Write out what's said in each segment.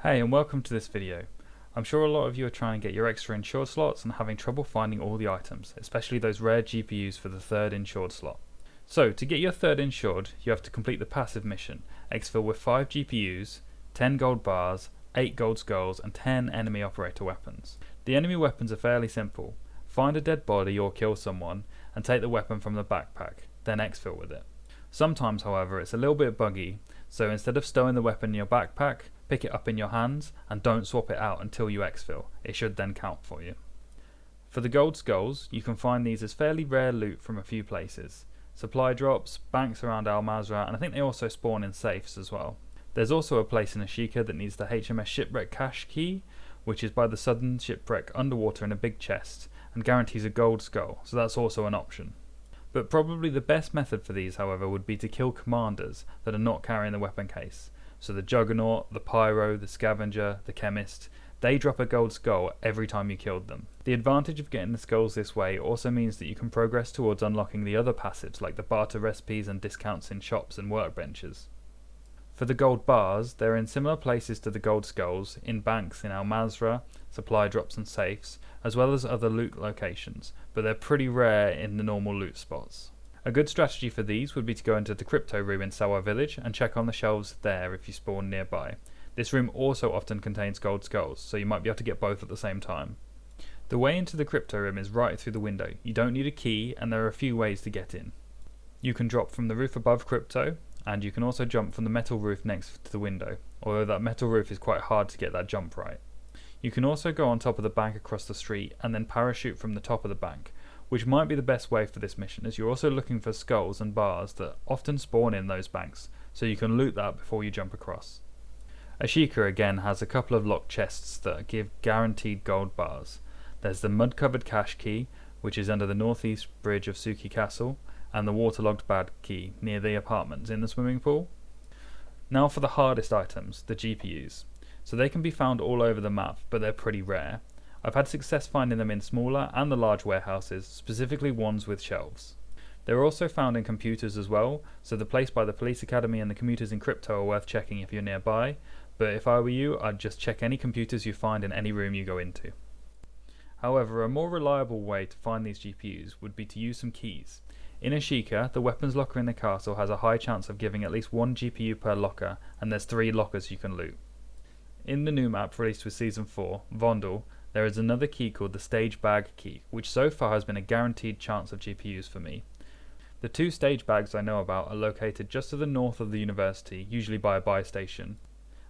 Hey, and welcome to this video. I'm sure a lot of you are trying to get your extra insured slots and having trouble finding all the items, especially those rare GPUs for the third insured slot. So to get your third insured, you have to complete the passive mission, exfil with 5 GPUs, 10 gold bars, 8 gold skulls and 10 enemy operator weapons. The enemy weapons are fairly simple. Find a dead body or kill someone and take the weapon from the backpack, then exfil with it. Sometimes, however, it's a little bit buggy, so instead of stowing the weapon in your backpack, pick it up in your hands and don't swap it out until you exfil. It should then count for you. For the gold skulls, you can find these as fairly rare loot from a few places. Supply drops, banks around Al Mazrah, and I think they also spawn in safes as well. There's also a place in Ashika that needs the HMS Shipwreck cache key, which is by the southern shipwreck underwater in a big chest, and guarantees a gold skull, so that's also an option. But probably the best method for these, however, would be to kill commanders that are not carrying the weapon case. So the Juggernaut, the Pyro, the Scavenger, the Chemist, they drop a gold skull every time you killed them. The advantage of getting the skulls this way also means that you can progress towards unlocking the other passives like the barter recipes and discounts in shops and workbenches. For the gold bars, they're in similar places to the gold skulls, in banks in Al Mazrah, supply drops and safes, as well as other loot locations, but they're pretty rare in the normal loot spots. A good strategy for these would be to go into the crypto room in Sawa village and check on the shelves there if you spawn nearby. This room also often contains gold skulls, so you might be able to get both at the same time. The way into the crypto room is right through the window. You don't need a key and there are a few ways to get in. You can drop from the roof above crypto, and you can also jump from the metal roof next to the window, although that metal roof is quite hard to get that jump right. You can also go on top of the bank across the street and then parachute from the top of the bank, which might be the best way for this mission, as you're also looking for skulls and bars that often spawn in those banks, so you can loot that before you jump across. Ashika again has a couple of locked chests that give guaranteed gold bars. There's the mud-covered cache key, which is under the northeast bridge of Suki Castle, and the waterlogged bag key near the apartments in the swimming pool. Now for the hardest items, the GPUs. So they can be found all over the map, but they're pretty rare. I've had success finding them in smaller and the large warehouses, specifically ones with shelves. They're also found in computers as well, so the place by the police academy and the commuters in crypto are worth checking if you're nearby, but if I were you, I'd just check any computers you find in any room you go into. However, a more reliable way to find these GPUs would be to use some keys. In Ashika, the weapons locker in the castle has a high chance of giving at least 1 GPU per locker, and there's 3 lockers you can loot. In the new map released with Season 4, Vondel, there is another key called the stage bag key, which so far has been a guaranteed chance of GPUs for me. The 2 stage bags I know about are located just to the north of the university, usually by a buy station,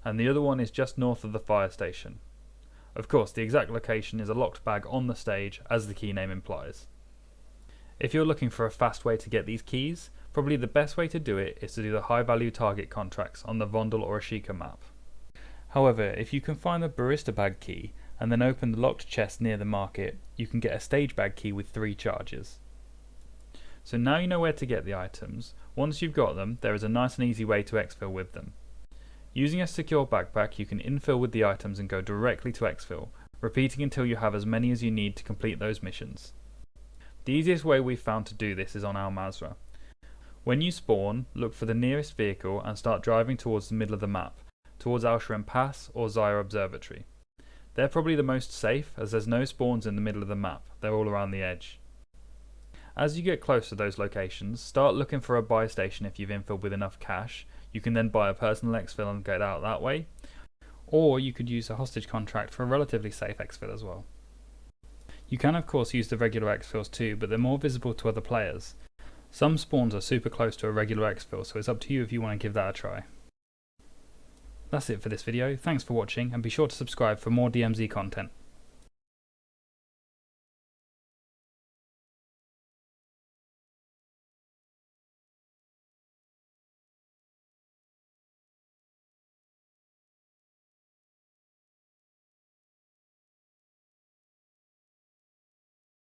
and the other one is just north of the fire station. Of course, the exact location is a locked bag on the stage, as the key name implies. If you're looking for a fast way to get these keys, probably the best way to do it is to do the high value target contracts on the Vondel or Ashika map. However, if you can find the barista bag key and then open the locked chest near the market, you can get a stage bag key with 3 charges. So now you know where to get the items. Once you've got them, there is a nice and easy way to exfil with them. Using a secure backpack, you can infill with the items and go directly to exfil, repeating until you have as many as you need to complete those missions. The easiest way we've found to do this is on Al Mazrah. When you spawn, look for the nearest vehicle and start driving towards the middle of the map, towards Al Sharem Pass or Zaya Observatory. They're probably the most safe, as there's no spawns in the middle of the map, they're all around the edge. As you get close to those locations, start looking for a buy station if you've infilled with enough cash. You can then buy a personal exfil and get out that way, or you could use a hostage contract for a relatively safe exfil as well. You can of course use the regular exfils too, but they're more visible to other players. Some spawns are super close to a regular exfil, so it's up to you if you want to give that a try. That's it for this video, thanks for watching and be sure to subscribe for more DMZ content.